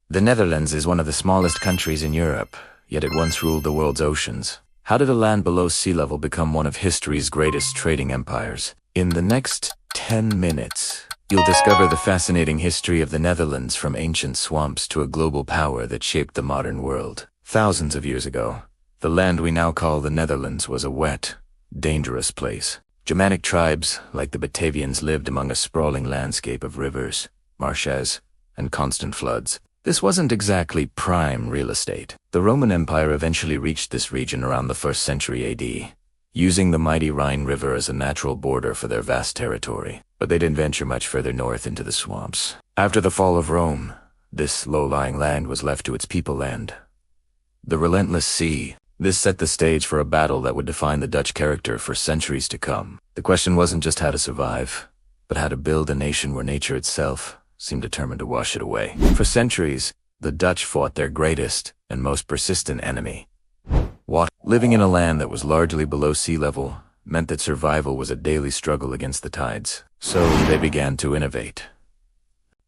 The Netherlands is one of the smallest countries in Europe, yet it once ruled the world's oceans. How did a land below sea level become one of history's greatest trading empires? In the next 10 minutes, you'll discover the fascinating history of the Netherlands from ancient swamps to a global power that shaped the modern world. Thousands of years ago, the land we now call the Netherlands was a wet, dangerous place. Germanic tribes, like the Batavians, lived among a sprawling landscape of rivers, marshes, and constant floods. This wasn't exactly prime real estate. The Roman Empire eventually reached this region around the 1st century AD, using the mighty Rhine River as a natural border for their vast territory. But they didn't venture much further north into the swamps. After the fall of Rome, this low-lying land was left to its people-land. The relentless sea. This set the stage for a battle that would define the Dutch character for centuries to come. The question wasn't just how to survive, but how to build a nation where nature itself seemed determined to wash it away. For centuries, the Dutch fought their greatest and most persistent enemy, water. Living in a land that was largely below sea level meant that survival was a daily struggle against the tides. So they began to innovate.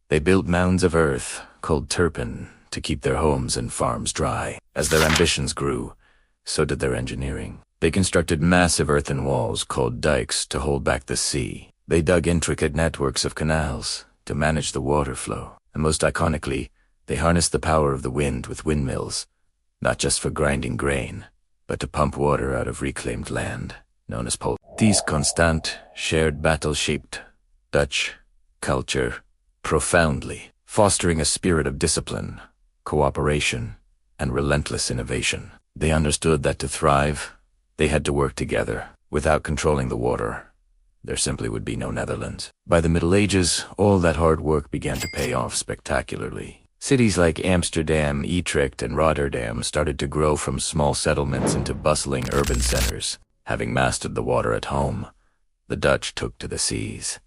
They built mounds of earth, called turpin, to keep their homes and farms dry. As their ambitions grew, so did their engineering. They constructed massive earthen walls called dikes to hold back the sea. They dug intricate networks of canals to manage the water flow. And most iconically, they harnessed the power of the wind with windmills, not just for grinding grain, but to pump water out of reclaimed land, known as pol. These constant, shared battle-shaped Dutch culture profoundly, fostering a spirit of discipline, cooperation, and relentless innovation. They understood that to thrive, they had to work together. Without controlling the water, there simply would be no Netherlands. By the Middle Ages, all that hard work began to pay off spectacularly. Cities like Amsterdam, Utrecht, and Rotterdam started to grow from small settlements into bustling urban centers. Having mastered the water at home, the Dutch took to the seas.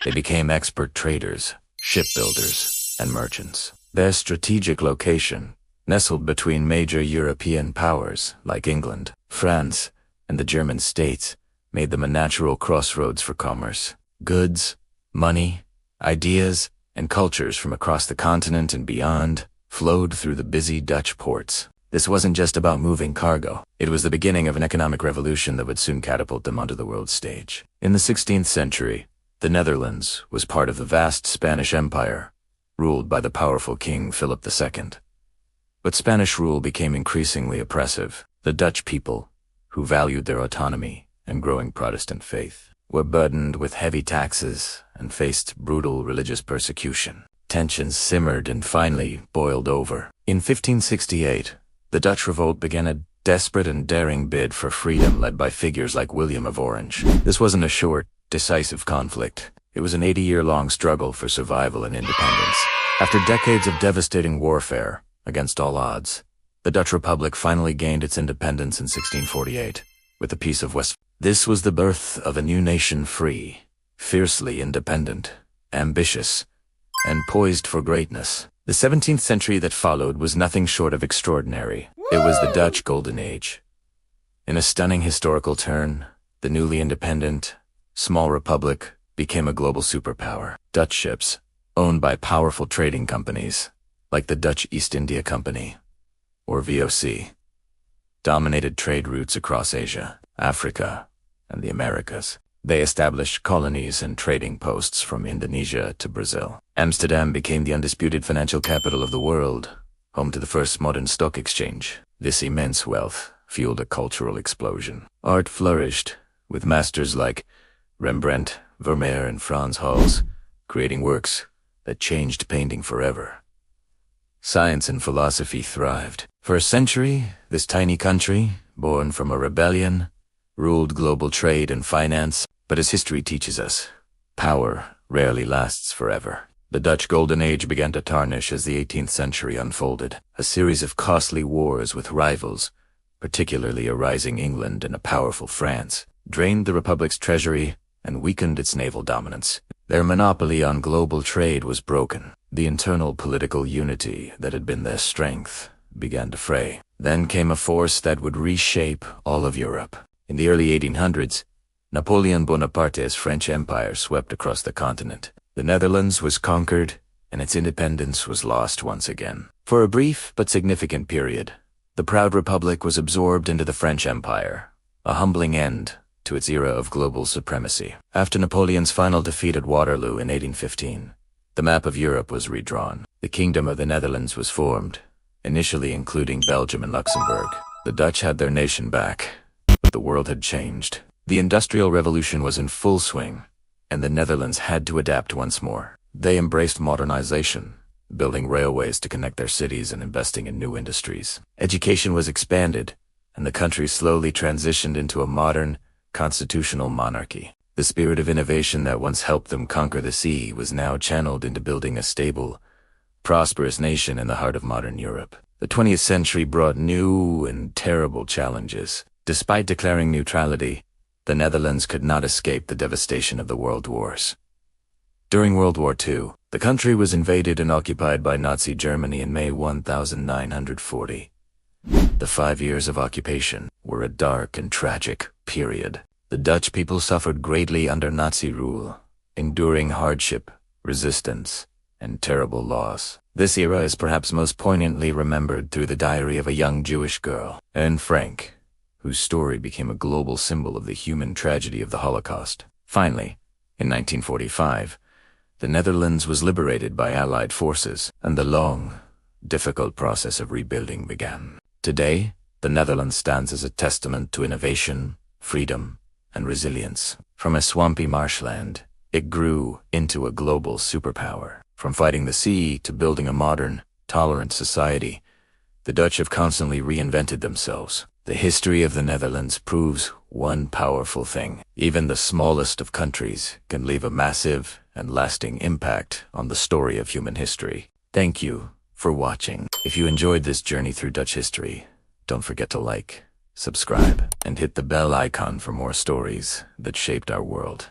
They became expert traders, shipbuilders, and merchants. Their strategic location, nestled between major European powers like England, France, and the German states, made them a natural crossroads for commerce. Goods, money, ideas, and cultures from across the continent and beyond flowed through the busy Dutch ports. This wasn't just about moving cargo. It was the beginning of an economic revolution that would soon catapult them onto the world stage. In the 16th century, the Netherlands was part of the vast Spanish Empire, ruled by the powerful King Philip II. But Spanish rule became increasingly oppressive. The Dutch people, who valued their autonomy and growing Protestant faith, were burdened with heavy taxes and faced brutal religious persecution. Tensions simmered and finally boiled over. In 1568, the Dutch revolt began a desperate and daring bid for freedom led by figures like William of Orange. This wasn't a short, decisive conflict. It was an 80-year-long struggle for survival and independence. After decades of devastating warfare against all odds, the Dutch Republic finally gained its independence in 1648 with the Peace of Westphalia. This was the birth of a new nation, free, fiercely independent, ambitious, and poised for greatness. The 17th century that followed was nothing short of extraordinary. It was the Dutch Golden Age. In a stunning historical turn, the newly independent, small republic became a global superpower. Dutch ships, owned by powerful trading companies, like the Dutch East India Company, or VOC, dominated trade routes across Asia, Africa, and the Americas. They established colonies and trading posts from Indonesia to Brazil. Amsterdam became the undisputed financial capital of the world, home to the first modern stock exchange. This immense wealth fueled a cultural explosion. Art flourished, with masters like Rembrandt, Vermeer, and Frans Hals creating works that changed painting forever. Science and philosophy thrived. For a century, this tiny country, born from a rebellion, ruled global trade and finance. But as history teaches us, power rarely lasts forever. The Dutch Golden Age began to tarnish as the 18th century unfolded. A series of costly wars with rivals, particularly a rising England and a powerful France, drained the Republic's treasury and weakened its naval dominance. Their monopoly on global trade was broken. The internal political unity that had been their strength began to fray. Then came a force that would reshape all of Europe. In the early 1800s, Napoleon Bonaparte's French Empire swept across the continent. The Netherlands was conquered, and its independence was lost once again. For a brief but significant period, the proud republic was absorbed into the French Empire, a humbling end to its era of global supremacy. After Napoleon's final defeat at Waterloo in 1815, the map of Europe was redrawn. The Kingdom of the Netherlands was formed, initially including Belgium and Luxembourg. The Dutch had their nation back, but the world had changed. The Industrial Revolution was in full swing, and the Netherlands had to adapt once more. They embraced modernization, building railways to connect their cities and investing in new industries. Education was expanded, and the country slowly transitioned into a modern, constitutional monarchy. The spirit of innovation that once helped them conquer the sea was now channeled into building a stable, prosperous nation in the heart of modern Europe. The 20th century brought new and terrible challenges. Despite declaring neutrality, the Netherlands could not escape the devastation of the World Wars. During World War II, the country was invaded and occupied by Nazi Germany in May 1940. The 5 years of occupation were a dark and tragic period. The Dutch people suffered greatly under Nazi rule, enduring hardship, resistance, and terrible loss. This era is perhaps most poignantly remembered through the diary of a young Jewish girl, Anne Frank, whose story became a global symbol of the human tragedy of the Holocaust. Finally, in 1945, the Netherlands was liberated by Allied forces, and the long, difficult process of rebuilding began. Today, the Netherlands stands as a testament to innovation, freedom, and resilience. From a swampy marshland, it grew into a global superpower. From fighting the sea to building a modern, tolerant society, the Dutch have constantly reinvented themselves. The history of the Netherlands proves one powerful thing. Even the smallest of countries can leave a massive and lasting impact on the story of human history. Thank you for watching. If you enjoyed this journey through Dutch history, don't forget to like, subscribe, and hit the bell icon for more stories that shaped our world.